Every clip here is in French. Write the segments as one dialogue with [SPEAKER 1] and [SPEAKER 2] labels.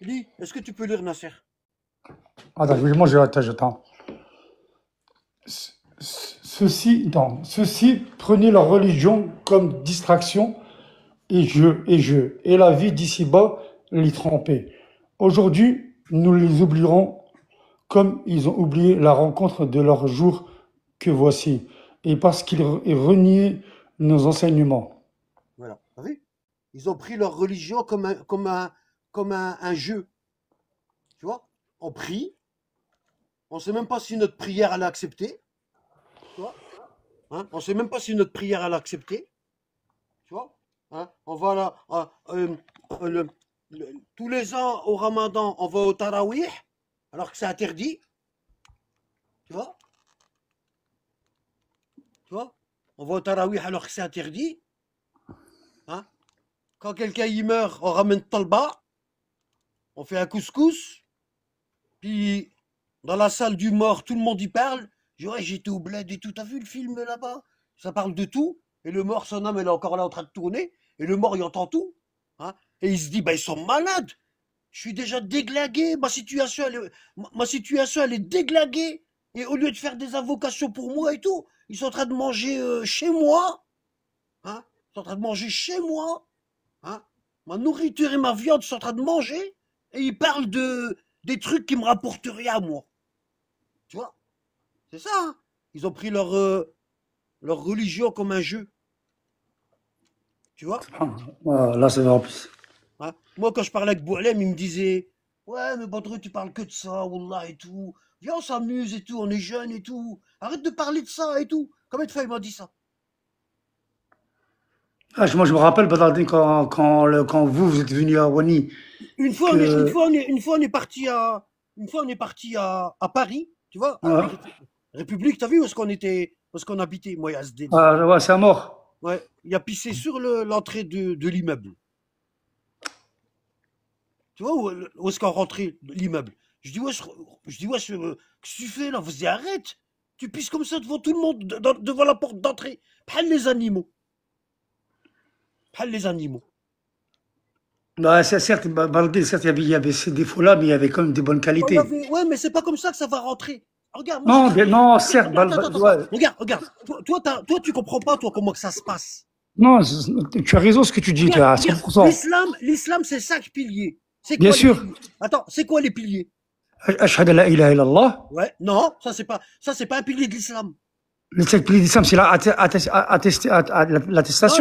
[SPEAKER 1] Il dit, est-ce que tu peux lire Nasser?
[SPEAKER 2] Attends, oui, moi j'attends. Ceux-ci, non, ceux-ci prenaient leur religion comme distraction et la vie d'ici-bas les trompait. Aujourd'hui, nous les oublierons comme ils ont oublié la rencontre de leur jour que voici, et parce qu'ils reniaient nos enseignements.
[SPEAKER 1] Voilà, t'as vu? Ils ont pris leur religion comme un jeu, tu vois? On prie, on ne sait même pas si notre prière elle est acceptée, tu vois? Hein? On ne sait même pas si notre prière elle est acceptée, tu vois? Hein? On va là, tous les ans au Ramadan, on va au Tarawih, alors que c'est interdit, tu vois? Tu vois? On va au Tarawih alors que c'est interdit, hein? Quand quelqu'un y meurt, on ramène Talba, on fait un couscous, puis dans la salle du mort, tout le monde y parle. Je dis, ouais, j'étais au bled et tout. T'as vu le film là-bas? Ça parle de tout. Et le mort, son âme, elle est encore là en train de tourner. Et le mort, il entend tout. Hein, et il se dit, bah, ils sont malades. Je suis déjà déglingué. Ma situation, elle est déglinguée. Et au lieu de faire des invocations pour moi et tout, ils sont en train de manger chez moi. Hein, ils sont en train de manger chez moi. Hein, ma nourriture et ma viande sont en train de manger. Et ils parlent des trucs qui me rapportent rien à moi. Tu vois? C'est ça, hein. Ils ont pris leur religion comme un jeu, tu vois?
[SPEAKER 2] Ah, là, c'est vrai en plus.
[SPEAKER 1] Hein. Moi, quand je parlais avec Boualem, il me disait, ouais, mais Badrou, tu parles que de ça, Wallah, et tout. Viens, on s'amuse et tout, on est jeunes et tout. Arrête de parler de ça et tout. Combien de fois il m'a dit ça?
[SPEAKER 2] Ah, moi, je me rappelle, Badardine, quand vous êtes venu à Wani,
[SPEAKER 1] Une fois, on est, une
[SPEAKER 2] que.
[SPEAKER 1] fois, on est, une fois, on est parti une fois, on est parti à Paris, tu vois, à
[SPEAKER 2] Ouais,
[SPEAKER 1] République, t'as vu où est-ce qu'on habitait, moi et Asdin?
[SPEAKER 2] ah, ouais, c'est à mort.
[SPEAKER 1] Ouais, il a pissé sur l'entrée de l'immeuble. Tu vois, où est-ce qu'on rentrait l'immeuble? Je dis, ouais, qu'est-ce que tu fais là? Vas-y, arrête! Tu pisses comme ça devant tout le monde, devant la porte d'entrée. Prends les animaux. Prends les animaux.
[SPEAKER 2] Bah, certes, Badardine, certes, il y avait ces défauts-là, mais il y avait quand même des bonnes
[SPEAKER 1] Ouais,
[SPEAKER 2] qualités.
[SPEAKER 1] ouais, mais c'est pas comme ça que ça va rentrer. Regarde, moi je
[SPEAKER 2] Non,
[SPEAKER 1] t'explique.
[SPEAKER 2] non,
[SPEAKER 1] Regarde,
[SPEAKER 2] certes,
[SPEAKER 1] regarde, attends, attends, attends.
[SPEAKER 2] ouais.
[SPEAKER 1] Regarde. Toi, tu comprends pas, toi, comment que ça se passe.
[SPEAKER 2] Non, tu as raison ce que tu dis, tu
[SPEAKER 1] Regarde,
[SPEAKER 2] as à
[SPEAKER 1] regarde.
[SPEAKER 2] 100%.
[SPEAKER 1] L'islam, c'est 5 piliers. C'est
[SPEAKER 2] Bien
[SPEAKER 1] quoi les
[SPEAKER 2] sûr.
[SPEAKER 1] piliers? Attends, c'est quoi les piliers?
[SPEAKER 2] Ashhadu an la ilaha illallah.
[SPEAKER 1] Ouais, non, ça c'est pas un pilier de l'islam.
[SPEAKER 2] Le seul pilier d'islam, c'est
[SPEAKER 1] Non,
[SPEAKER 2] l'attestation,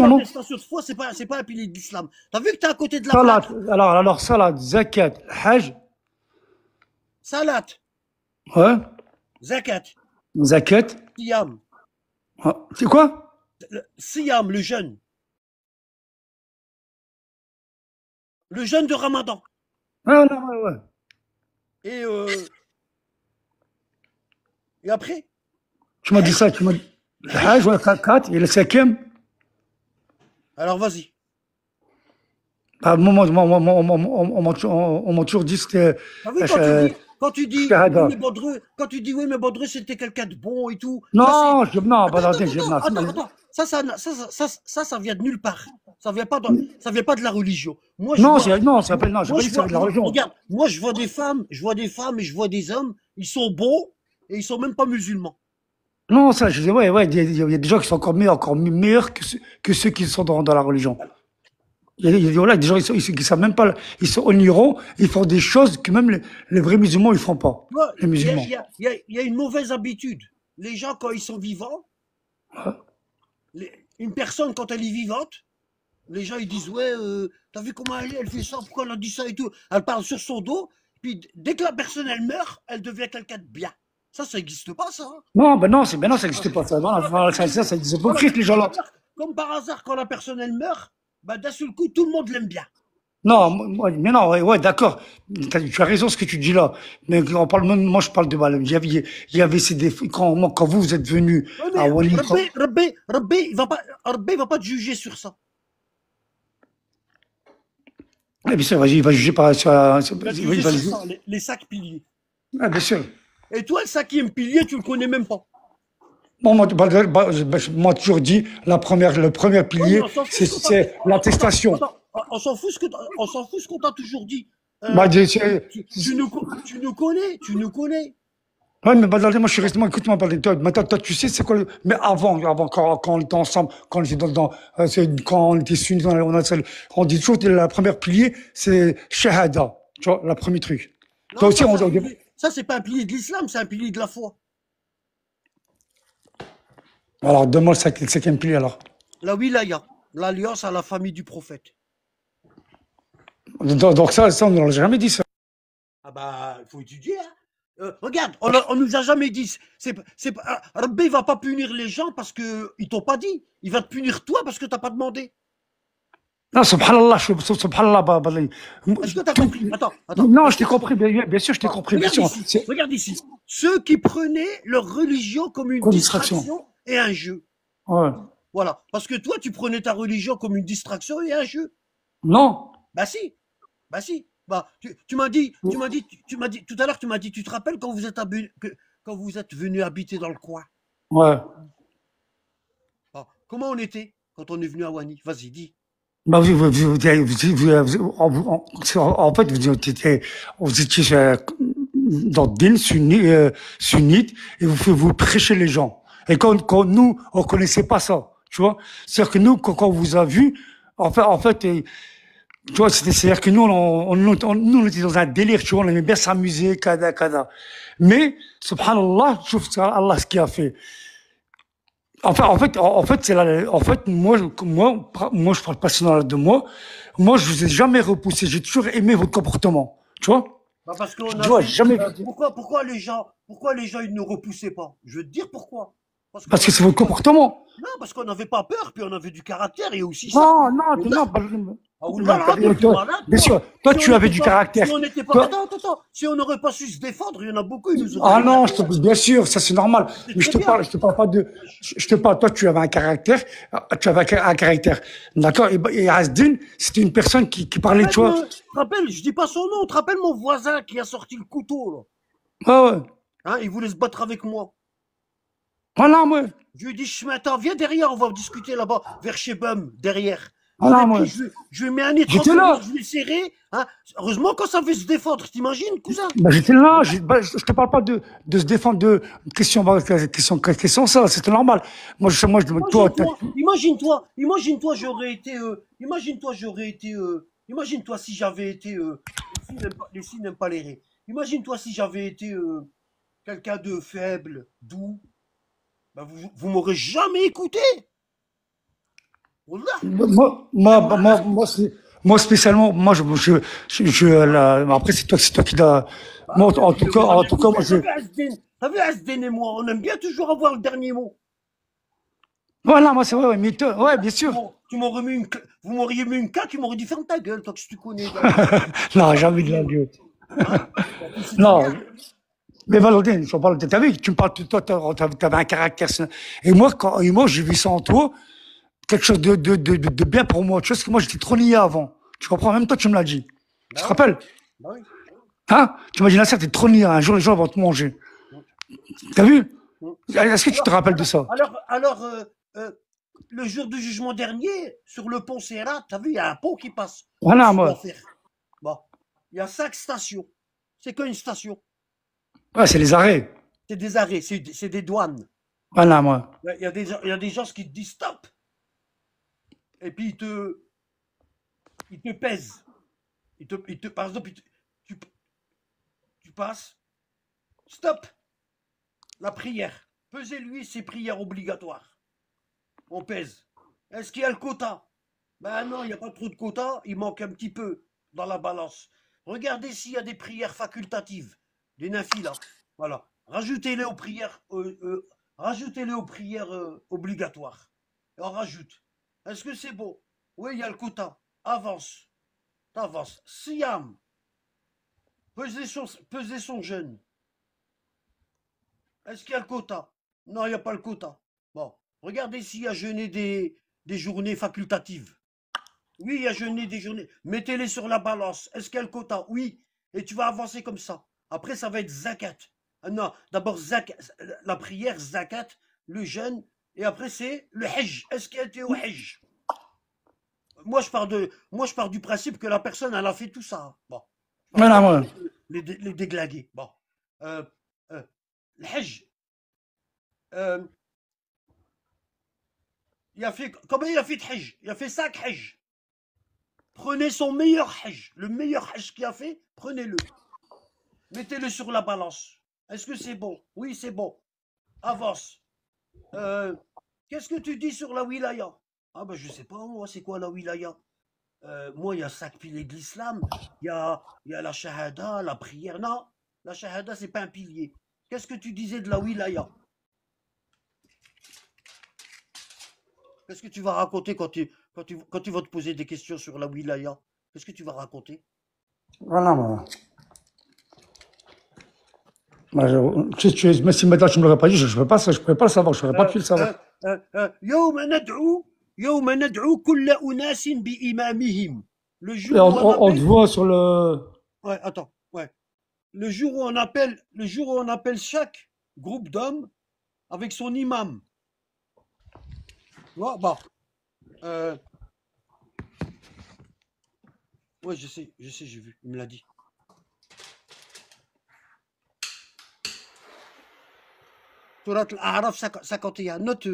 [SPEAKER 2] non?
[SPEAKER 1] l'attestation de foi, c'est pas un pilier de l'islam. T'as vu que t'es à côté de la
[SPEAKER 2] Salat,
[SPEAKER 1] plaque?
[SPEAKER 2] alors, salat, zakat, hajj,
[SPEAKER 1] Salat,
[SPEAKER 2] ouais,
[SPEAKER 1] zakat,
[SPEAKER 2] zakat,
[SPEAKER 1] siyam.
[SPEAKER 2] c'est quoi?
[SPEAKER 1] Siyam, le jeûne de Ramadan.
[SPEAKER 2] Ah, non, ouais, ouais.
[SPEAKER 1] Et, euh, et après,
[SPEAKER 2] Tu m'as dit
[SPEAKER 1] Hajj.
[SPEAKER 2] ça, tu m'as dit, le hajj,
[SPEAKER 1] Hajj.
[SPEAKER 2] ouais, 4, et le cinquième,
[SPEAKER 1] Alors vas-y.
[SPEAKER 2] bah, on m'a toujours dit que c'était,
[SPEAKER 1] T'as vu
[SPEAKER 2] euh,
[SPEAKER 1] quand tu dis, oui,
[SPEAKER 2] shahada.
[SPEAKER 1] mais Baudreux, quand tu dis, oui, mais Baudreux, c'était quelqu'un de bon et tout, ça c'est.
[SPEAKER 2] Non, non,
[SPEAKER 1] Attends,
[SPEAKER 2] bah,
[SPEAKER 1] attends,
[SPEAKER 2] non,
[SPEAKER 1] attends, attends, attends. Ça vient de nulle part. Ça vient pas de la religion. Moi, je
[SPEAKER 2] non,
[SPEAKER 1] vois,
[SPEAKER 2] non, j'ai
[SPEAKER 1] moi,
[SPEAKER 2] pas dit
[SPEAKER 1] je
[SPEAKER 2] que ça
[SPEAKER 1] vois,
[SPEAKER 2] avait de la
[SPEAKER 1] moi,
[SPEAKER 2] religion.
[SPEAKER 1] regarde, moi, je vois des femmes et je vois des hommes, ils sont beaux et ils sont même pas musulmans.
[SPEAKER 2] Non, ça, je dis, ouais, ouais, il y a des gens qui sont encore meilleurs que ceux qui sont dans la religion. Voilà, des gens, qui savent même pas, ils sont ignorants, ils font des choses que même les vrais musulmans, ils font pas.
[SPEAKER 1] Tu vois,
[SPEAKER 2] Les
[SPEAKER 1] il y a,
[SPEAKER 2] musulmans.
[SPEAKER 1] il y a- il y a- il y a une mauvaise habitude. Les gens, quand ils sont vivants, une personne, quand elle est vivante, les gens ils disent ouais, t'as vu comment elle est, elle fait ça, pourquoi elle a dit ça et tout. Elle parle sur son dos, puis dès que la personne elle meurt, elle devient quelqu'un de bien. Ça n'existe pas ça, hein.
[SPEAKER 2] Non, ben non, ça
[SPEAKER 1] Ah,
[SPEAKER 2] n'existe pas, ça. Non, c'est des
[SPEAKER 1] Quand la
[SPEAKER 2] hypocrites, les
[SPEAKER 1] personne
[SPEAKER 2] gens-là.
[SPEAKER 1] elle meurt, comme par hasard, quand la personne elle meurt, bah, d'un seul coup, tout le monde l'aime bien.
[SPEAKER 2] Non, mais non, ouais, ouais, d'accord. Tu as raison ce que tu dis là. Mais on parle même, moi, je parle de mal. Il y avait ces défauts. Quand vous êtes venu
[SPEAKER 1] Ouais,
[SPEAKER 2] à
[SPEAKER 1] mais
[SPEAKER 2] Wali,
[SPEAKER 1] Rabbi, il va pas te juger sur ça.
[SPEAKER 2] bien sûr, vas-y, il va juger par,
[SPEAKER 1] Il va te
[SPEAKER 2] il
[SPEAKER 1] juger
[SPEAKER 2] va
[SPEAKER 1] sur
[SPEAKER 2] juger.
[SPEAKER 1] ça, les 5 piliers.
[SPEAKER 2] Bien sûr.
[SPEAKER 1] Et toi, le 5e pilier, tu le connais même pas.
[SPEAKER 2] Bon, moi, toujours dit, le premier
[SPEAKER 1] Ouais, mais
[SPEAKER 2] pilier,
[SPEAKER 1] on s'en fout ce qu'on t'a.
[SPEAKER 2] c'est
[SPEAKER 1] Attends,
[SPEAKER 2] l'attestation.
[SPEAKER 1] attends, on s'en fout ce qu'on t'a toujours dit.
[SPEAKER 2] Bah,
[SPEAKER 1] Tu nous connais, tu nous connais.
[SPEAKER 2] ouais, mais Badaldé, moi je suis resté, moi, écoute-moi, Badaldé, toi, tu sais c'est quoi mais avant quand on était ensemble, quand on était quand on était unis, on dit toujours que la première pilier, c'est Shahada, tu vois, le premier truc. Toi
[SPEAKER 1] Non,
[SPEAKER 2] aussi,
[SPEAKER 1] ça c'est pas un pilier de l'islam, c'est un pilier de la foi.
[SPEAKER 2] alors, donne-moi le cinquième pilier, alors.
[SPEAKER 1] La wilaya, l'alliance à la famille du prophète.
[SPEAKER 2] Donc ça, on ne l'a jamais dit, ça.
[SPEAKER 1] Ah bah, il faut étudier, hein. Regarde, on nous a jamais dit. Rabbi, il va pas punir les gens parce que ils t'ont pas dit. Il va te punir toi parce que t'as pas demandé.
[SPEAKER 2] Non, subhanallah, subhanallah, Badaldé.
[SPEAKER 1] Est-ce que t'as
[SPEAKER 2] Tout-
[SPEAKER 1] compris? Attends, attends.
[SPEAKER 2] Non, je
[SPEAKER 1] Est-ce
[SPEAKER 2] t'ai
[SPEAKER 1] que t'as
[SPEAKER 2] compris,
[SPEAKER 1] compris?
[SPEAKER 2] bien sûr, je t'ai compris, bien
[SPEAKER 1] Regarde
[SPEAKER 2] sûr.
[SPEAKER 1] ici,
[SPEAKER 2] C'est
[SPEAKER 1] regarde ici. Ceux qui prenaient leur religion comme une
[SPEAKER 2] quoi distraction?
[SPEAKER 1] distraction et un jeu.
[SPEAKER 2] Ouais.
[SPEAKER 1] Voilà. Parce que toi, tu prenais ta religion comme une distraction et un jeu.
[SPEAKER 2] Non?
[SPEAKER 1] Bah si, bah si. Bah, tu m'as dit, tout à l'heure, tu m'as dit, tu te rappelles quand quand vous êtes venu habiter dans le coin?
[SPEAKER 2] Ouais.
[SPEAKER 1] Ah, comment on était quand on est venu à Wani? Vas-y, dis.
[SPEAKER 2] Bah, en fait, vous étiez dans le din sunnite et vous prêchez les gens. Et quand nous, on connaissait pas ça, tu vois. C'est-à-dire que nous, quand on vous a vu, en fait, tu vois, c'est-à-dire que nous, nous, on était dans un délire, tu vois, on aimait bien s'amuser, kada. Mais, subhanallah, je trouve ça, Allah, ce qu'il a fait. Moi, je parle pas seulement de moi. Moi, je vous ai jamais repoussé. J'ai toujours aimé votre comportement. Tu vois?
[SPEAKER 1] Bah parce qu'on
[SPEAKER 2] Tu vois,
[SPEAKER 1] avait.
[SPEAKER 2] jamais.
[SPEAKER 1] Pourquoi les gens ils ne nous repoussaient pas? Je veux te dire pourquoi. Parce qu'on
[SPEAKER 2] Parce que
[SPEAKER 1] avait
[SPEAKER 2] c'est votre comportement.
[SPEAKER 1] non, parce qu'on n'avait pas peur, puis on avait du caractère et aussi ça.
[SPEAKER 2] Non, non,
[SPEAKER 1] Wallah.
[SPEAKER 2] non,
[SPEAKER 1] Ah, wallah, t'es malade,
[SPEAKER 2] bien
[SPEAKER 1] toi.
[SPEAKER 2] sûr. Toi,
[SPEAKER 1] Si on
[SPEAKER 2] tu avais
[SPEAKER 1] n'était
[SPEAKER 2] du
[SPEAKER 1] pas,
[SPEAKER 2] caractère.
[SPEAKER 1] si on n'était pas,
[SPEAKER 2] Toi,
[SPEAKER 1] attends, si on n'aurait pas su se défendre, il y en a beaucoup, ils nous auraient
[SPEAKER 2] ah non,
[SPEAKER 1] éclatés.
[SPEAKER 2] bien sûr, ça c'est normal.
[SPEAKER 1] C'est
[SPEAKER 2] Mais
[SPEAKER 1] très bien.
[SPEAKER 2] je te parle pas de, je te parle, toi tu avais un caractère, un caractère. D'accord? Et Asdin, c'était une personne qui parlait, tu vois.
[SPEAKER 1] Tu te rappelles, je dis pas son nom, tu te rappelles mon voisin qui a sorti le couteau, là?
[SPEAKER 2] Ouais, ouais.
[SPEAKER 1] Hein, il voulait se battre avec moi.
[SPEAKER 2] Voilà, moi.
[SPEAKER 1] Je lui ai dit, attends, viens derrière, on va discuter là-bas, vers chez Bum, derrière. Je
[SPEAKER 2] Voilà,
[SPEAKER 1] l'ai
[SPEAKER 2] moi.
[SPEAKER 1] pris, je lui ai mis un
[SPEAKER 2] J'étais
[SPEAKER 1] étranglement,
[SPEAKER 2] là.
[SPEAKER 1] je l'ai serré. Hein. Heureusement qu'on savait se défendre, t'imagines, cousin?
[SPEAKER 2] Bah, j'étais là, je te parle pas de se défendre de question, ça, c'était normal. Toi,
[SPEAKER 1] Imagine-toi si j'avais été, les filles n'aiment pas les raies. Imagine-toi si j'avais été quelqu'un de faible, doux, ben vous m'aurez jamais écouté. Wallah. C'est malade.
[SPEAKER 2] moi, spécialement, après, c'est toi qui l'as,
[SPEAKER 1] Bah
[SPEAKER 2] moi,
[SPEAKER 1] ouais, puis le
[SPEAKER 2] en
[SPEAKER 1] jamais
[SPEAKER 2] tout cas, moi,
[SPEAKER 1] écouté. T'as vu Asden et moi, on aime bien toujours avoir le dernier mot.
[SPEAKER 2] voilà, moi, c'est vrai, ouais, ouais, bien sûr.
[SPEAKER 1] Vous m'auriez mis une claque, tu m'aurais dit ferme ta gueule, toi que tu connais.
[SPEAKER 2] Non,
[SPEAKER 1] Pas
[SPEAKER 2] jamais de la
[SPEAKER 1] fini.
[SPEAKER 2] gueule.
[SPEAKER 1] Hein? Bah, tu sais très
[SPEAKER 2] Non,
[SPEAKER 1] bien.
[SPEAKER 2] mais Valentine, je parle de ta vie, tu me parles, toi, t'avais un caractère, et moi, j'ai vu ça en toi, quelque chose de bien pour moi, tu vois, parce que moi, j'étais trop niais avant. Tu comprends? Même toi, tu me l'as dit. Tu te
[SPEAKER 1] Bah oui,
[SPEAKER 2] rappelles?
[SPEAKER 1] bah oui.
[SPEAKER 2] Hein? Tu m'as dit, Nasser, t'es trop niais, un jour, les gens vont te manger.
[SPEAKER 1] Mm,
[SPEAKER 2] T'as vu?
[SPEAKER 1] mm.
[SPEAKER 2] Est-ce que tu te rappelles de ça?
[SPEAKER 1] Alors euh, le jour du jugement dernier, sur le pont Serrat, t'as vu, il y a un pont qui passe
[SPEAKER 2] Voilà,
[SPEAKER 1] au-dessus de
[SPEAKER 2] moi.
[SPEAKER 1] l'enfer. Bon, il y a 5 stations. C'est qu'une station.
[SPEAKER 2] Ouais, c'est les arrêts.
[SPEAKER 1] C'est des arrêts, c'est des douanes.
[SPEAKER 2] Voilà, moi.
[SPEAKER 1] Il y a des gens qui te disent stop, et puis ils te pèsent. Par exemple, tu, tu passes, stop, la prière. Pesez-lui ses prières obligatoires. On pèse. Est-ce qu'il y a le quota? Ben non, il n'y a pas trop de quota, il manque un petit peu dans la balance. Regardez s'il y a des prières facultatives, des nafilas. Voilà. Rajoutez-les aux prières obligatoires. Et on rajoute. Est-ce que c'est bon? Oui, il y a le quota. Avance. T'avances. Siam. Peser son jeûne. Est-ce qu'il y a le quota? Non, il n'y a pas le quota. Bon. Regardez s'il y a jeûné des journées facultatives. Oui, il y a jeûné des journées. Mettez-les sur la balance. Est-ce qu'il y a le quota? Oui. Et tu vas avancer comme ça. Après, ça va être zakat. Ah non, d'abord la prière, zakat, le jeûne. Et après, c'est le hajj. Est-ce qu'il a été au hajj? Moi, je pars du principe que la personne, elle a fait tout ça. Bon. Bon,
[SPEAKER 2] Voilà,
[SPEAKER 1] arrête
[SPEAKER 2] ouais.
[SPEAKER 1] les déglinguer. Bon. Euh, euh, le Hajj, euh, combien il a fait de Hajj? Il a fait 5 Hajj. Prenez son meilleur Hajj. Le meilleur Hajj qu'il a fait, prenez-le. Mettez-le sur la balance. Est-ce que c'est bon? Oui, c'est bon. Avance. Euh, Qu'est-ce que tu dis sur la wilaya? Ah ben je sais pas, moi, c'est quoi la wilaya? Moi, il y a 5 piliers de l'islam. Il y a la shahada, la prière. Non, la shahada, c'est pas un pilier. Qu'est-ce que tu disais de la wilaya? Qu'est-ce que tu vas raconter quand tu vas te poser des questions sur la wilaya? Qu'est-ce que tu vas raconter?
[SPEAKER 2] Voilà, moi. Moi, mais si maintenant tu me l'aurais pas dit, je ne peux pas, je pourrais pas le savoir, je n'aurais pas pu le savoir.
[SPEAKER 1] يوم ندعو يوم ندعو كل أناس بإمامهم. Le
[SPEAKER 2] Et
[SPEAKER 1] jour où on
[SPEAKER 2] on te
[SPEAKER 1] appelle.
[SPEAKER 2] voit sur le.
[SPEAKER 1] Ouais, attends, ouais. Le jour où on appelle chaque groupe d'hommes avec son imam. Tu vois, bon. Euh, ouais, je sais, j'ai vu, il me l'a dit. Surat Al-A'raf 51. Note.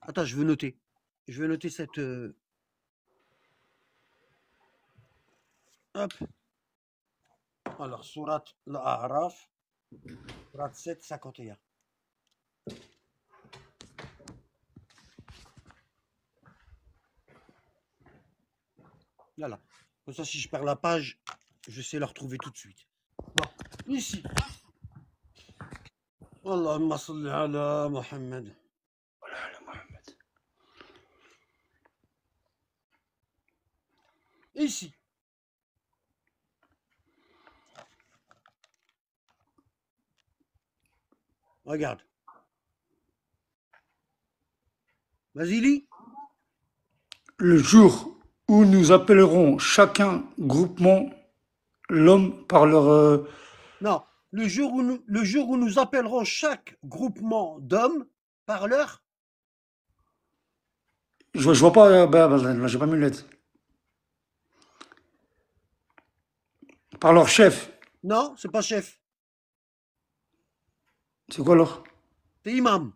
[SPEAKER 1] Attends, je veux noter. Je vais noter cette. Hop. Alors, Surat Al-A'raf, Surat 7, 51. Voilà. Comme ça, si je perds la page, je sais la retrouver tout de suite. Bon, ici. Allahumma salli ala Muhammad. Ici. Regarde. Vas-y, lis.
[SPEAKER 2] Le jour où nous appellerons chacun groupement l'homme par leur.
[SPEAKER 1] Non. Le jour où nous appellerons chaque groupement d'hommes par leur.
[SPEAKER 2] Je vois pas, là, j'ai pas mis le lettre. Par leur chef.
[SPEAKER 1] Non, c'est pas chef.
[SPEAKER 2] C'est quoi alors?
[SPEAKER 1] C'est imam.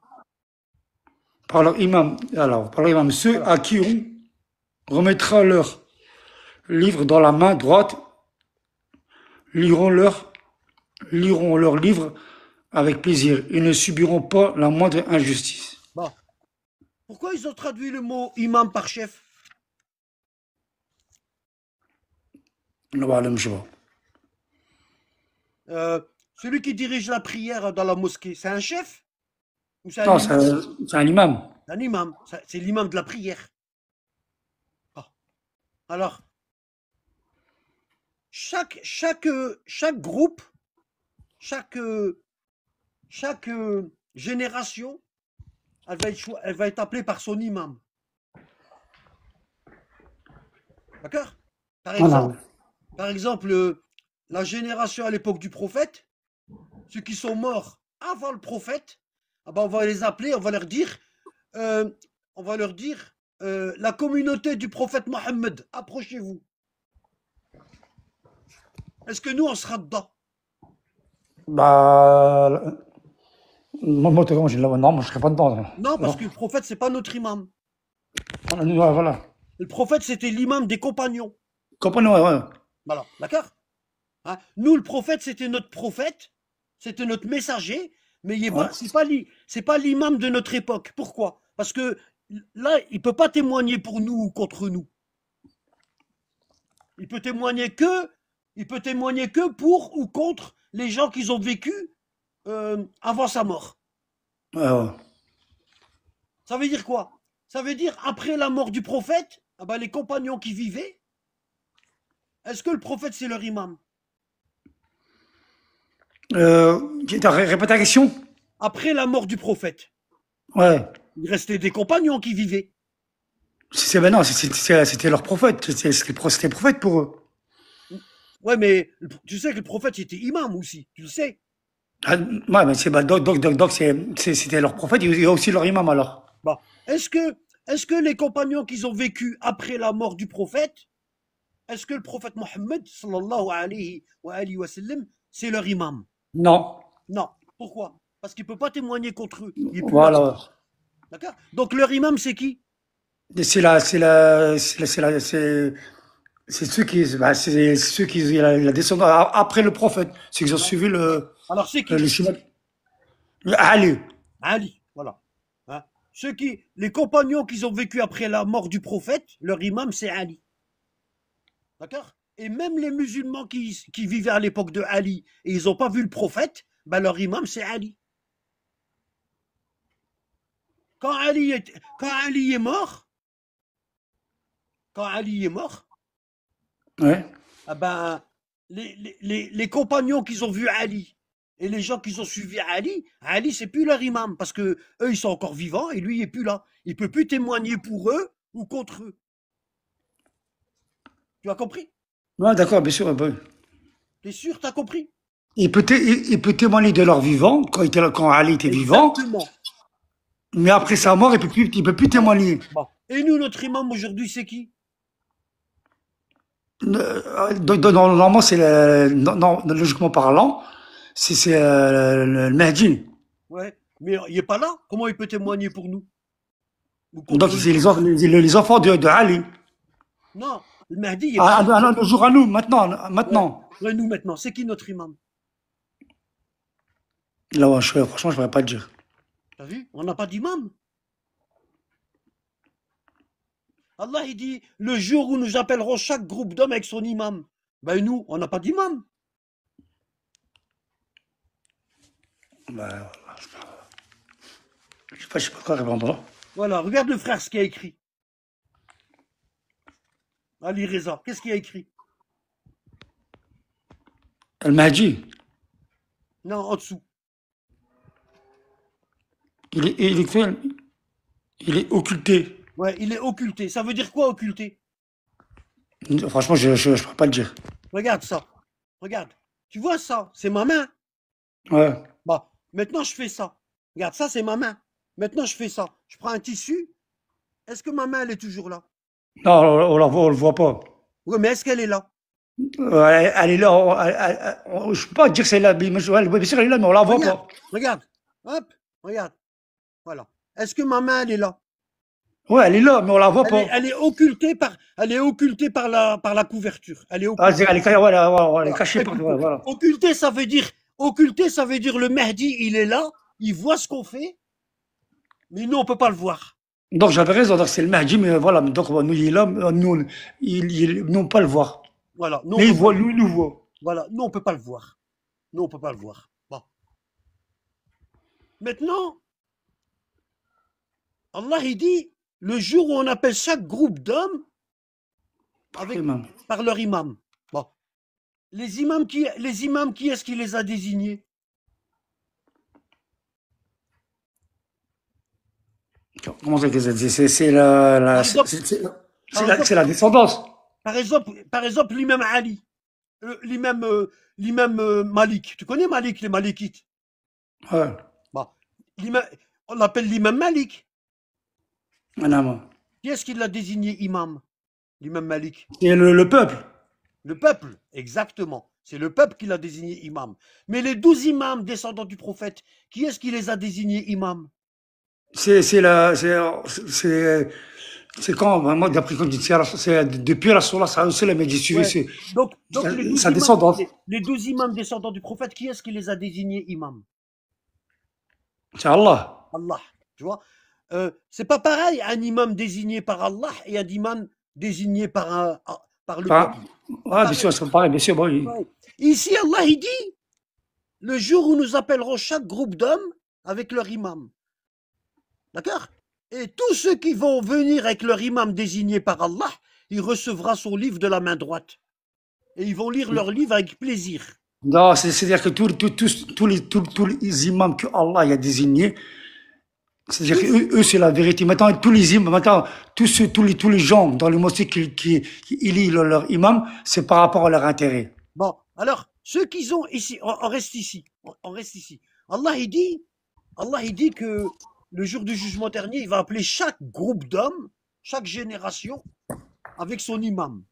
[SPEAKER 2] Par leur imam. Alors, par leur imam, ceux
[SPEAKER 1] Voilà.
[SPEAKER 2] à qui on remettra leur livre dans la main droite liront leur, liront leur livre avec plaisir. Ils ne subiront pas la moindre injustice.
[SPEAKER 1] Bon. Pourquoi ils ont traduit le mot imam par chef?
[SPEAKER 2] Je sais pas.
[SPEAKER 1] Euh, Celui qui dirige la prière dans la mosquée, c'est un chef? Ou c'est un
[SPEAKER 2] Non,
[SPEAKER 1] imam?
[SPEAKER 2] c'est un imam.
[SPEAKER 1] Un imam. C'est l'imam de la prière. Ah. Alors, chaque groupe, chaque, chaque génération, elle va être appelée par son imam. D'accord? Par
[SPEAKER 2] Voilà.
[SPEAKER 1] exemple, par exemple, la génération à l'époque du prophète, ceux qui sont morts avant le prophète, ah ben on va les appeler, euh, on va leur dire, la communauté du prophète Mohammed, approchez-vous. Est-ce que nous, on sera dedans?
[SPEAKER 2] Bah, moi, non, moi, je serais pas dedans.
[SPEAKER 1] Non, parce
[SPEAKER 2] Non.
[SPEAKER 1] que le prophète, c'est pas notre imam.
[SPEAKER 2] Ouais, voilà.
[SPEAKER 1] Le prophète, c'était l'imam des compagnons.
[SPEAKER 2] Comprenez, ouais, ouais.
[SPEAKER 1] Voilà, d'accord? Hein. Nous, le prophète, c'était notre messager, mais
[SPEAKER 2] Ouais.
[SPEAKER 1] c'est pas l'imam de notre époque. Pourquoi? Parce que là, il peut pas témoigner pour nous ou contre nous. Il peut témoigner que, il peut témoigner que pour ou contre les gens qui ont vécu avant sa mort.
[SPEAKER 2] Ouais, ouais.
[SPEAKER 1] Ça veut dire quoi? Ça veut dire après la mort du prophète, ah ben, les compagnons qui vivaient, est-ce que le prophète c'est leur imam?
[SPEAKER 2] Répète la question?
[SPEAKER 1] Après la mort du prophète,
[SPEAKER 2] Ouais.
[SPEAKER 1] il restait des compagnons qui vivaient.
[SPEAKER 2] Ben non, c'était leur prophète. C'était le prophète pour eux.
[SPEAKER 1] Ouais, mais tu sais que le prophète était imam aussi, tu le sais.
[SPEAKER 2] Ah, ouais, mais donc c'était leur prophète et aussi leur imam alors.
[SPEAKER 1] Bah, est-ce que les compagnons qui ont vécu après la mort du prophète, est-ce que le prophète Mohammed, sallallahu alayhi wa sallam, c'est leur imam?
[SPEAKER 2] Non.
[SPEAKER 1] Non. Pourquoi? Parce qu'il ne peut pas témoigner contre eux. Il n'est plus là.
[SPEAKER 2] Voilà.
[SPEAKER 1] D'accord? Donc leur imam, c'est qui?
[SPEAKER 2] Et c'est ceux qui, bah, c'est ceux qui, la descendance après le prophète, ceux qui ont
[SPEAKER 1] Ouais.
[SPEAKER 2] suivi
[SPEAKER 1] Alors c'est qui?
[SPEAKER 2] le chemin. Ali.
[SPEAKER 1] Ali. Voilà. Hein? Les compagnons qui ont vécu après la mort du prophète, leur imam, c'est Ali. D'accord? Et même les musulmans qui vivaient à l'époque de Ali et ils n'ont pas vu le prophète, ben leur imam, c'est Ali. Quand Ali est mort, quand Ali est mort,
[SPEAKER 2] Ouais.
[SPEAKER 1] ah ben, les compagnons qui ont vu Ali et les gens qui ont suivi Ali, Ali, c'est plus leur imam parce que eux, ils sont encore vivants et lui, il est plus là. Il peut plus témoigner pour eux ou contre eux. Tu as compris?
[SPEAKER 2] Ouais, d'accord, bien sûr. Bah,
[SPEAKER 1] T'es sûr, t'as compris?
[SPEAKER 2] il peut témoigner de leur vivant quand Ali était vivant,
[SPEAKER 1] Exactement.
[SPEAKER 2] mais après sa mort, il peut plus
[SPEAKER 1] Voilà.
[SPEAKER 2] témoigner.
[SPEAKER 1] Bon. Et nous, notre imam aujourd'hui, c'est qui?
[SPEAKER 2] Normalement, logiquement parlant, c'est le Mahdi.
[SPEAKER 1] Ouais. Mais il n'est pas là. Comment il peut témoigner pour nous? Ou
[SPEAKER 2] Donc,
[SPEAKER 1] contre
[SPEAKER 2] c'est
[SPEAKER 1] nous?
[SPEAKER 2] les enfants de Ali.
[SPEAKER 1] Non. Le Mahdi, il n'est pas là.
[SPEAKER 2] Le jour à nous, maintenant,
[SPEAKER 1] Ouais.
[SPEAKER 2] maintenant.
[SPEAKER 1] Ouais, nous maintenant. C'est qui notre imam?
[SPEAKER 2] Là, ouais, franchement, je ne pourrais pas te dire.
[SPEAKER 1] T'as vu? On n'a pas d'imam. Allah, il dit, le jour où nous appellerons chaque groupe d'hommes avec son imam. Ben nous, on n'a pas d'imam.
[SPEAKER 2] Bah, je sais pas quoi répondre.
[SPEAKER 1] Voilà, regarde le frère ce qu'il a écrit. Ali Reza, qu'est-ce qu'il a écrit?
[SPEAKER 2] El Mahdi,
[SPEAKER 1] Non, en dessous.
[SPEAKER 2] il est fait, il est occulté.
[SPEAKER 1] Ouais, il est occulté. Ça veut dire quoi occulté?
[SPEAKER 2] Franchement, je ne pourrais pas le dire.
[SPEAKER 1] Regarde ça. Regarde. Tu vois ça? C'est ma main.
[SPEAKER 2] Ouais.
[SPEAKER 1] Bah, maintenant je fais ça. Regarde, ça c'est ma main. Maintenant je fais ça. Je prends un tissu. Est-ce que ma main elle est toujours là?
[SPEAKER 2] Non, on le voit pas.
[SPEAKER 1] Oui, mais est-ce qu'elle est là?
[SPEAKER 2] Elle est là. Je ne peux pas dire que c'est là. Bien sûr, elle est là, mais on la voit
[SPEAKER 1] Regarde,
[SPEAKER 2] pas.
[SPEAKER 1] regarde. Hop, regarde. Voilà. Est-ce que ma main elle est là?
[SPEAKER 2] Ouais, elle est là, mais on la voit pas.
[SPEAKER 1] Elle est occultée par la couverture. Elle est
[SPEAKER 2] Ah,
[SPEAKER 1] occultée.
[SPEAKER 2] elle est
[SPEAKER 1] Voilà.
[SPEAKER 2] cachée par. Ouais, voilà.
[SPEAKER 1] Occulté, ça veut dire le Mahdi, il est là, il voit ce qu'on fait, mais nous on peut pas le voir.
[SPEAKER 2] Donc j'avais raison, donc c'est le Mahdi, mais voilà. Donc nous, il est là, nous, on peut pas le voir.
[SPEAKER 1] Voilà. Nous on
[SPEAKER 2] Mais
[SPEAKER 1] peut pas.
[SPEAKER 2] lui, il nous voit.
[SPEAKER 1] Voilà. Nous on peut pas le voir. Nous on peut pas le voir. Bon. Maintenant, Allah il dit le jour où on appelle chaque groupe d'hommes avec
[SPEAKER 2] Imam.
[SPEAKER 1] par leur imam. Bon. Les imams qui est-ce qui les a désignés?
[SPEAKER 2] Comment c'est que c'est
[SPEAKER 1] Par exemple,
[SPEAKER 2] c'est la descendance.
[SPEAKER 1] par exemple l'imam Ali, l'imam Malik. Tu connais Malik, les Malikites?
[SPEAKER 2] Ouais.
[SPEAKER 1] Bon. On l'appelle l'imam Malik.
[SPEAKER 2] Madame.
[SPEAKER 1] Qui est-ce qui l'a désigné imam? L'imam Malik.
[SPEAKER 2] C'est le peuple.
[SPEAKER 1] Le peuple, exactement. C'est le peuple qui l'a désigné imam. Mais les 12 imams descendants du prophète, qui est-ce qui les a désignés imam?
[SPEAKER 2] C'est quand, moi, d'après quand c'est depuis la Sola, ça aussi, mais j'ai suivi
[SPEAKER 1] Ouais. Donc
[SPEAKER 2] sa descendance.
[SPEAKER 1] les 12 imams descendants du prophète, qui est-ce qui les a désignés imam?
[SPEAKER 2] C'est Allah.
[SPEAKER 1] Allah. Tu vois? C'est pas pareil, un imam désigné par Allah et un imam désigné par le
[SPEAKER 2] Pas,
[SPEAKER 1] peuple.
[SPEAKER 2] ouais, bien sûr, c'est pareil, bien sûr. Bon,
[SPEAKER 1] Ouais. Ici, Allah, il dit, le jour où nous appellerons chaque groupe d'hommes avec leur imam. D'accord? Et tous ceux qui vont venir avec leur imam désigné par Allah, il recevra son livre de la main droite. Et ils vont lire leur livre avec plaisir.
[SPEAKER 2] non, c'est-à-dire que tous les imams que Allah a désignés, c'est-à-dire qu'eux, c'est la vérité. Maintenant, tous les imams, maintenant, tous les gens dans les mosquées qui lisent leur imam, c'est par rapport à leur intérêt.
[SPEAKER 1] Bon, alors, ceux qui ont ici, on reste ici, on reste ici. Allah, il dit que le jour du jugement dernier, il va appeler chaque groupe d'hommes, chaque génération, avec son imam.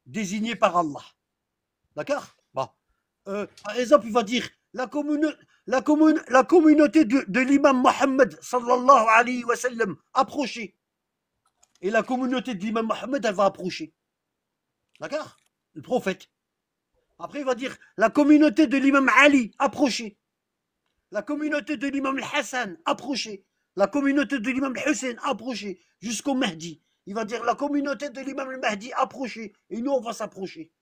[SPEAKER 1] désigné par Allah. D'accord? Bon. Par exemple, il va dire la communauté de l'imam Mohammed sallallahu alayhi wa sallam approcher. Et la communauté de l'imam Mohammed, elle va approcher. D'accord? Le prophète. Après, il va dire la communauté de l'imam Ali approcher. La communauté de l'imam Hassan approcher. La communauté de l'imam Hussein approcher. Jusqu'au Mahdi. Il va dire la communauté de l'imam Mahdi approcher. Et nous, on va s'approcher.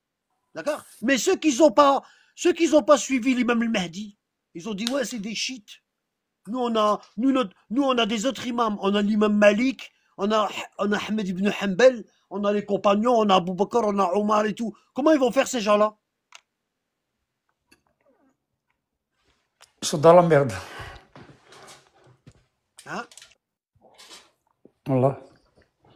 [SPEAKER 1] D'accord? Mais ceux qui n'ont pas suivi l'imam Mahdi, ils ont dit ouais, c'est des chiites. Nous, on a des autres imams. On a l'imam Malik, on a Ahmed ibn Hanbal, on a les compagnons, on a Abu Bakr, on a Omar et tout. Comment ils vont faire ces gens-là?
[SPEAKER 2] Ils sont dans la merde.
[SPEAKER 1] Hein?
[SPEAKER 2] Voilà.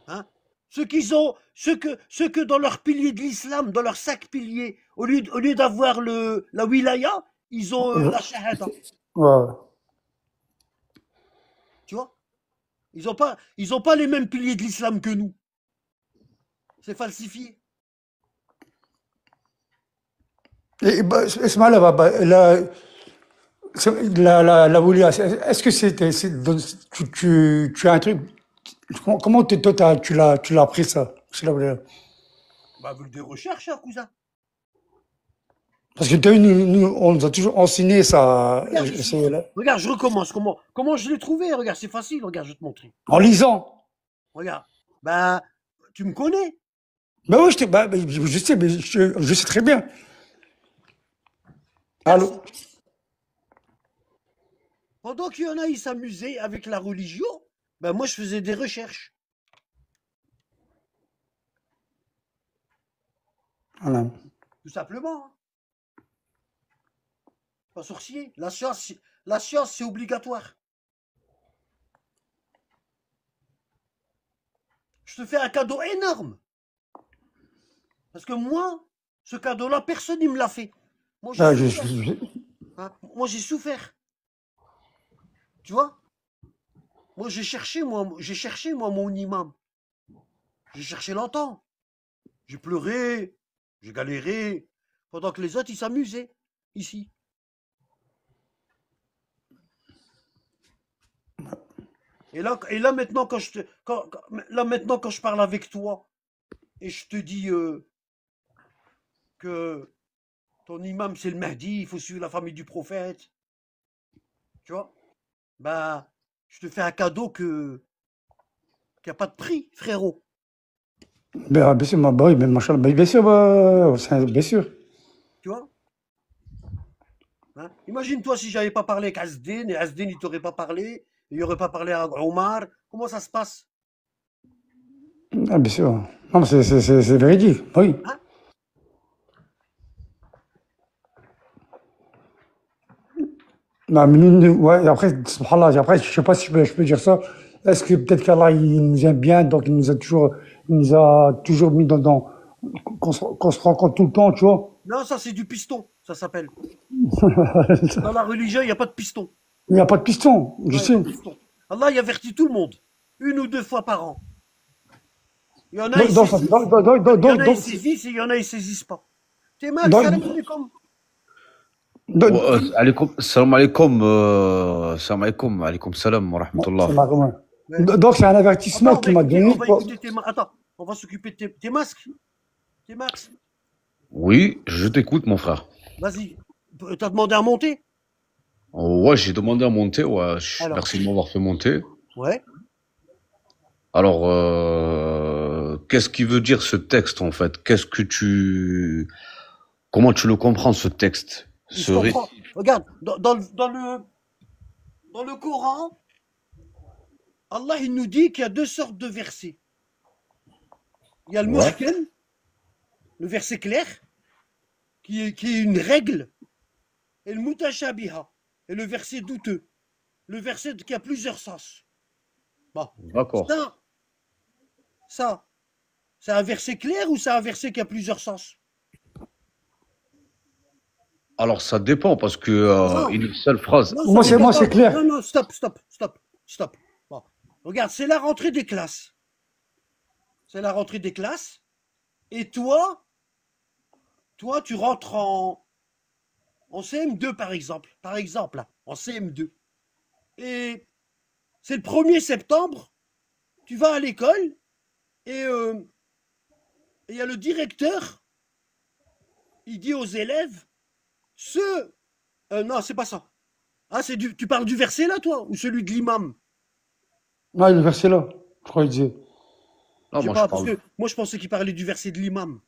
[SPEAKER 1] Hein? Ceux que dans leur pilier de l'islam, dans leur 5 piliers, au lieu d'avoir la wilaya, ils ont la shahada.
[SPEAKER 2] Ouais.
[SPEAKER 1] Tu vois? Ils ont pas les mêmes piliers de l'islam que nous. C'est falsifié.
[SPEAKER 2] Et bah, Ismaël, la Woulia, est-ce que tu as un truc, comment toi, tu l'as appris ça? C'est la Woulia.
[SPEAKER 1] Bah, avec des recherches, hein, cousin.
[SPEAKER 2] Parce que tu as vu, on nous a toujours enseigné ça.
[SPEAKER 1] Regarde ici. Regarde, je recommence. Comment je l'ai trouvé? Regarde, c'est facile. Regarde, je vais te montrer.
[SPEAKER 2] En lisant.
[SPEAKER 1] Regarde. Bah, tu me connais.
[SPEAKER 2] Ben oui, je sais, mais je sais très bien. Allô?
[SPEAKER 1] Pendant qu'il y en a, ils s'amusaient avec la religion, ben moi, je faisais des recherches.
[SPEAKER 2] Voilà.
[SPEAKER 1] Tout simplement. Hein. Pas sourcier. La science, c'est obligatoire. Je te fais un cadeau énorme. Parce que moi, ce cadeau-là, personne ne me l'a fait. Moi, j'ai
[SPEAKER 2] Ah,
[SPEAKER 1] souffert. Hein. Moi, j'ai souffert. Tu vois? Moi, j'ai cherché, mon imam. J'ai cherché longtemps. J'ai pleuré, j'ai galéré, pendant que les autres, ils s'amusaient, ici. Et là maintenant, quand je parle avec toi, et je te dis que ton imam, c'est le Mahdi, il faut suivre la famille du prophète, tu vois, bah, je te fais un cadeau qui n'a pas de prix, frérot.
[SPEAKER 2] ben, bien sûr, bah oui, mais machallah, bien sûr, bien sûr.
[SPEAKER 1] Tu vois? Hein? Imagine-toi si j'avais pas parlé avec Asdin, et Asdin, il t'aurait pas parlé, il n'aurait pas parlé à Omar. Comment ça se passe?
[SPEAKER 2] Ah, bien sûr. Non, mais c'est véridique, oui.
[SPEAKER 1] Hein?
[SPEAKER 2] Non, mais ouais, après, subhanallah, après, je sais pas si je peux dire ça. Est-ce que peut-être qu'Allah, il nous aime bien, donc il nous a toujours mis qu'on se rencontre tout le temps, tu vois.
[SPEAKER 1] Non, ça c'est du piston, ça s'appelle. Dans la religion, il n'y a pas de piston.
[SPEAKER 2] Il n'y a pas de piston, je
[SPEAKER 1] Ouais, il y a pas
[SPEAKER 2] sais.
[SPEAKER 1] de piston. Allah, il avertit tout le monde. 1 ou 2 fois par an. Il y en a, ils saisissent. Il y en a, ils saisissent et il y en a, ils saisissent pas. T'es Max, salam alaikum.
[SPEAKER 3] Salam alaikum, salam alaikum, alaikum salam wa rahmatullah.
[SPEAKER 1] Ouais.
[SPEAKER 2] Donc, c'est un avertissement
[SPEAKER 1] Attends,
[SPEAKER 2] qu'il m'a donné.
[SPEAKER 1] on va écouter Attends, on va s'occuper de tes masques. Tes Max.
[SPEAKER 3] Oui, je t'écoute, mon frère.
[SPEAKER 1] Vas-y. T'as demandé à monter?
[SPEAKER 3] Ouais, j'ai demandé à monter, ouais,
[SPEAKER 1] Alors.
[SPEAKER 3] merci de m'avoir fait monter.
[SPEAKER 1] Ouais.
[SPEAKER 3] Alors, qu'est-ce qui veut dire ce texte, en fait? Comment tu le comprends, ce texte?
[SPEAKER 1] Je comprends. Regarde, dans le Coran, Allah, il nous dit qu'il y a 2 sortes de versets. Il y a le muhkam, le verset clair, qui est une règle, et le mutashabiha, et le verset douteux, le verset qui a plusieurs sens. Bon.
[SPEAKER 3] D'accord.
[SPEAKER 1] Ça, c'est un verset clair ou c'est un verset qui a plusieurs sens?
[SPEAKER 3] Alors, ça dépend, parce que une seule phrase.
[SPEAKER 1] Non,
[SPEAKER 2] Moi, c'est clair.
[SPEAKER 1] Non, stop. Bon. Regarde, c'est la rentrée des classes. C'est la rentrée des classes. Et toi, toi, tu rentres en CM2, par exemple. Par exemple, là, en CM2. Et c'est le 1er septembre, tu vas à l'école et il y a le directeur, il dit aux élèves, non, c'est pas ça. Ah, tu parles du verset là, toi, ou celui de l'imam?
[SPEAKER 2] Ah, le verset là, je crois qu'il disait.
[SPEAKER 3] Non,
[SPEAKER 1] Je sais
[SPEAKER 3] moi je
[SPEAKER 1] pas, parce
[SPEAKER 3] parle.
[SPEAKER 1] que moi je pensais qu'il parlait du verset de l'imam.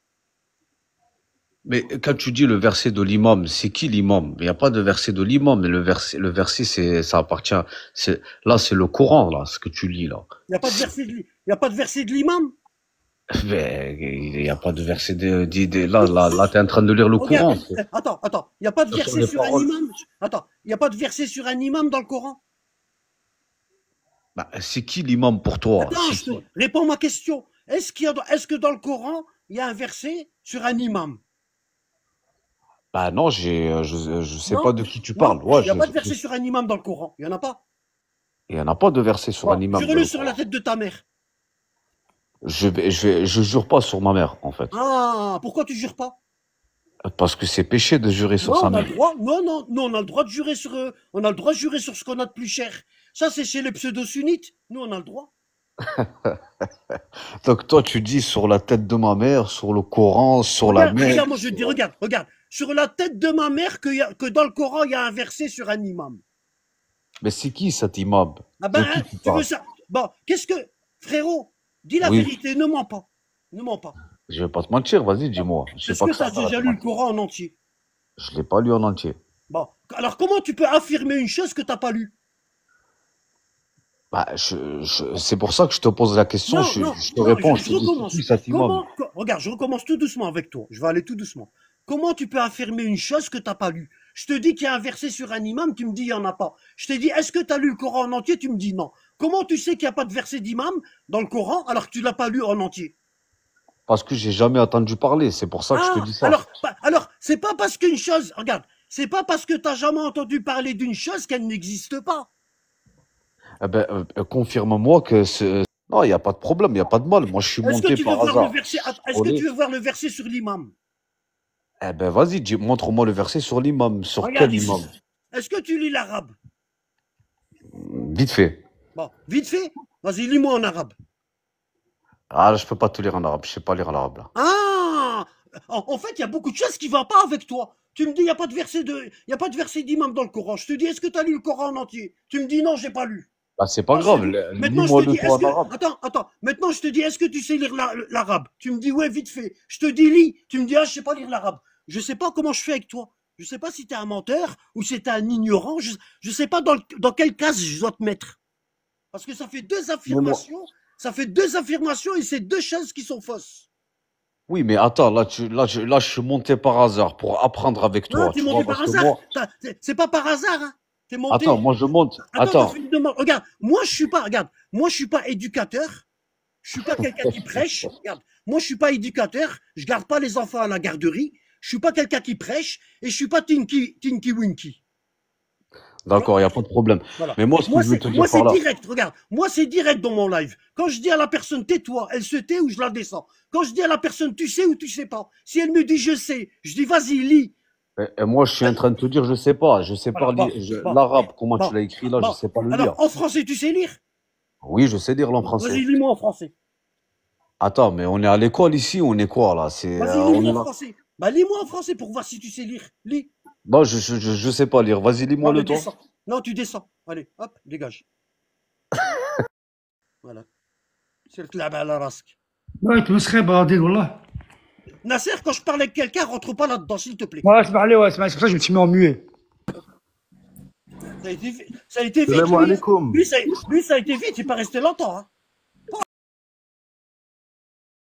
[SPEAKER 3] Mais quand tu dis le verset de l'imam, c'est qui l'imam? Il n'y a pas de verset de l'imam, mais le verset, ça appartient. Là, c'est le Coran, là, ce que tu lis là.
[SPEAKER 1] Il n'y a pas de verset de, il y a pas de verset de l'imam.
[SPEAKER 3] Mais il n'y a pas de verset là, t'es en train de lire le
[SPEAKER 1] Regarde,
[SPEAKER 3] Coran.
[SPEAKER 1] attends, il n'y a pas de
[SPEAKER 3] Ce sont
[SPEAKER 1] verset
[SPEAKER 3] les
[SPEAKER 1] sur un
[SPEAKER 3] paroles.
[SPEAKER 1] imam. Attends, il n'y a pas de verset sur un imam dans le Coran.
[SPEAKER 3] Bah, c'est qui l'imam pour toi?
[SPEAKER 1] Attends,
[SPEAKER 3] C'est qui?
[SPEAKER 1] réponds à ma question. Est-ce que dans le Coran, il y a un verset sur un imam?
[SPEAKER 3] Bah non, je sais pas
[SPEAKER 1] Non,
[SPEAKER 3] de qui tu
[SPEAKER 1] non,
[SPEAKER 3] parles. Ouais,
[SPEAKER 1] il n'y a pas de verset sur un imam dans le Coran. Il n'y en a pas.
[SPEAKER 3] il y en a pas de verset sur un
[SPEAKER 1] Bon,
[SPEAKER 3] imam dans
[SPEAKER 1] jure-le
[SPEAKER 3] le
[SPEAKER 1] sur la
[SPEAKER 3] Coran.
[SPEAKER 1] tête de ta mère.
[SPEAKER 3] Je jure pas sur ma mère, en fait.
[SPEAKER 1] Ah, pourquoi tu jures pas?
[SPEAKER 3] Parce que c'est péché de jurer sur
[SPEAKER 1] Non,
[SPEAKER 3] sa
[SPEAKER 1] on a
[SPEAKER 3] mère.
[SPEAKER 1] le droit. Non, non, non, on a le droit de jurer sur. On a le droit de jurer sur ce qu'on a de plus cher. Ça, c'est chez les pseudo-sunnites. Nous, on a le droit.
[SPEAKER 3] Donc toi, tu dis sur la tête de ma mère, sur le Coran, sur la
[SPEAKER 1] Regarde,
[SPEAKER 3] Mecque.
[SPEAKER 1] moi je te dis, regarde. Sur la tête de ma mère, que dans le Coran, il y a un verset sur un imam.
[SPEAKER 3] Mais c'est qui cet imam?
[SPEAKER 1] Ah
[SPEAKER 3] De
[SPEAKER 1] ben,
[SPEAKER 3] qui tu
[SPEAKER 1] tu veux
[SPEAKER 3] parles?
[SPEAKER 1] ça? Bon, qu'est-ce que. Frérot, dis la
[SPEAKER 3] Oui,
[SPEAKER 1] vérité, ne mens pas. Ne mens pas.
[SPEAKER 3] je vais pas te mentir, vas-y, dis-moi. Je sais
[SPEAKER 1] Est-ce
[SPEAKER 3] pas
[SPEAKER 1] que
[SPEAKER 3] que
[SPEAKER 1] tu
[SPEAKER 3] ça
[SPEAKER 1] as
[SPEAKER 3] t'arrête
[SPEAKER 1] déjà
[SPEAKER 3] de
[SPEAKER 1] lu le
[SPEAKER 3] mentir.
[SPEAKER 1] Coran en entier?
[SPEAKER 3] Je l'ai pas lu en entier.
[SPEAKER 1] Bon, alors comment tu peux affirmer une chose que tu n'as pas lue?
[SPEAKER 3] Bah, c'est pour ça que je te pose la question,
[SPEAKER 1] Non, non,
[SPEAKER 3] je te
[SPEAKER 1] non,
[SPEAKER 3] réponds, je te
[SPEAKER 1] je
[SPEAKER 3] dis c'est qui
[SPEAKER 1] recommence.
[SPEAKER 3] cet imam?
[SPEAKER 1] Regarde, je recommence tout doucement avec toi. Je vais aller tout doucement. Comment tu peux affirmer une chose que tu n'as pas lue? Je te dis qu'il y a un verset sur un imam, tu me dis il n'y en a pas. Je te dis, est-ce que tu as lu le Coran en entier? Tu me dis non. Comment tu sais qu'il n'y a pas de verset d'imam dans le Coran alors que tu ne l'as pas lu en entier?
[SPEAKER 3] Parce que j'ai jamais entendu parler, c'est pour ça que je te
[SPEAKER 1] Ah,
[SPEAKER 3] dis ça.
[SPEAKER 1] alors c'est pas parce qu'une chose, regarde, c'est pas parce que tu n'as jamais entendu parler d'une chose qu'elle n'existe pas.
[SPEAKER 3] Eh ben, confirme-moi que non, il n'y a pas de problème, il n'y a pas de mal. Moi, je suis
[SPEAKER 1] Est-ce que
[SPEAKER 3] monté
[SPEAKER 1] tu veux
[SPEAKER 3] par
[SPEAKER 1] voir le
[SPEAKER 3] hasard.
[SPEAKER 1] verset? Est-ce que
[SPEAKER 3] Scrollé.
[SPEAKER 1] tu veux voir le verset sur l'imam?
[SPEAKER 3] Eh ben, vas-y, montre-moi le verset sur l'imam. Sur
[SPEAKER 1] Regarde
[SPEAKER 3] quel
[SPEAKER 1] ici.
[SPEAKER 3] imam?
[SPEAKER 1] Est-ce que tu lis l'arabe?
[SPEAKER 3] Vite fait.
[SPEAKER 1] Bon, vite fait, vas-y, lis-moi en arabe.
[SPEAKER 3] Ah, là, je peux pas tout lire en arabe. Je sais pas lire en arabe, là.
[SPEAKER 1] Ah! En fait, il y a beaucoup de choses qui ne vont pas avec toi. Tu me dis, il n'y a pas de verset d'imam dans le Coran. Je te dis, est-ce que tu as lu le Coran en entier? Tu me dis, non, j'ai pas lu.
[SPEAKER 3] Bah, c'est pas
[SPEAKER 1] Ah,
[SPEAKER 3] grave.
[SPEAKER 1] maintenant, je
[SPEAKER 3] Lis-moi
[SPEAKER 1] te
[SPEAKER 3] le
[SPEAKER 1] dis,
[SPEAKER 3] toi
[SPEAKER 1] est-ce
[SPEAKER 3] en
[SPEAKER 1] que.
[SPEAKER 3] arabe.
[SPEAKER 1] Attends. Maintenant, je te dis, est-ce que tu sais lire l'arabe? Tu me dis, ouais, vite fait. Je te dis, lis. Tu me dis, ah, je sais pas lire l'arabe. Je sais pas comment je fais avec toi. Je sais pas si tu es un menteur ou si tu es un ignorant. Je sais pas dans quelle case je dois te mettre. Parce que ça fait deux
[SPEAKER 3] Mais moi.
[SPEAKER 1] affirmations. Ça fait deux affirmations et c'est deux choses qui sont fausses.
[SPEAKER 3] Oui, mais attends, là, je suis monté par hasard pour apprendre avec
[SPEAKER 1] Non,
[SPEAKER 3] toi,
[SPEAKER 1] t'es
[SPEAKER 3] tu vois,
[SPEAKER 1] monté par
[SPEAKER 3] parce que
[SPEAKER 1] hasard.
[SPEAKER 3] moi.
[SPEAKER 1] C'est pas par hasard, hein. T'es
[SPEAKER 3] Attends,
[SPEAKER 1] monté.
[SPEAKER 3] moi, je monte.
[SPEAKER 1] Attends, t'as
[SPEAKER 3] Attends.
[SPEAKER 1] fait une demande. Regarde, moi je suis pas éducateur. Je suis pas quelqu'un qui prêche. Regarde, moi je suis pas éducateur. Je garde pas les enfants à la garderie. Je suis pas quelqu'un qui prêche et je suis pas Tinky Winky. Tu vois?
[SPEAKER 3] D'accord, il n'y a pas de problème.
[SPEAKER 1] Voilà.
[SPEAKER 3] Mais moi, ce que je veux te
[SPEAKER 1] Moi
[SPEAKER 3] dire par
[SPEAKER 1] c'est
[SPEAKER 3] là.
[SPEAKER 1] direct. Regarde, moi c'est direct dans mon live. Quand je dis à la personne tais-toi, elle se tait ou je la descends. Quand je dis à la personne tu sais ou tu sais pas. Si elle me dit je sais, je dis vas-y lis.
[SPEAKER 3] Et moi, je suis en train de te dire, je sais pas. Je sais pas
[SPEAKER 1] Voilà.
[SPEAKER 3] lire.
[SPEAKER 1] Bon,
[SPEAKER 3] L'arabe, comment
[SPEAKER 1] bon,
[SPEAKER 3] tu l'as écrit là, je
[SPEAKER 1] bon.
[SPEAKER 3] sais pas le lire.
[SPEAKER 1] Alors en français tu sais lire?
[SPEAKER 3] Oui, je sais lire en français.
[SPEAKER 1] Vas-y lis-moi en français.
[SPEAKER 3] Attends, mais on est à l'école ici, on est quoi là?
[SPEAKER 1] Vas-y
[SPEAKER 3] On
[SPEAKER 1] lis-moi
[SPEAKER 3] est
[SPEAKER 1] en
[SPEAKER 3] là.
[SPEAKER 1] français. Bah lis-moi en français pour voir si tu sais lire. Lis.
[SPEAKER 3] Bon, je sais pas lire. Vas-y, lis-moi
[SPEAKER 1] Non mais
[SPEAKER 3] le toi.
[SPEAKER 1] descends. Non tu descends. Allez, hop, dégage. Voilà. C'est le clap à la rasque.
[SPEAKER 2] Ouais, tu me serais baladé, wallah.
[SPEAKER 1] Nasser, quand je parle avec quelqu'un, rentre pas là-dedans, s'il te plaît.
[SPEAKER 2] Ouais, c'est parlé, ouais, c'est pour ça que je me suis mis en muet.
[SPEAKER 1] Ça a été vite,
[SPEAKER 4] Salam
[SPEAKER 1] lui.
[SPEAKER 4] alaikum.
[SPEAKER 1] Lui, ça a été vite, il n'est pas resté longtemps. Hein.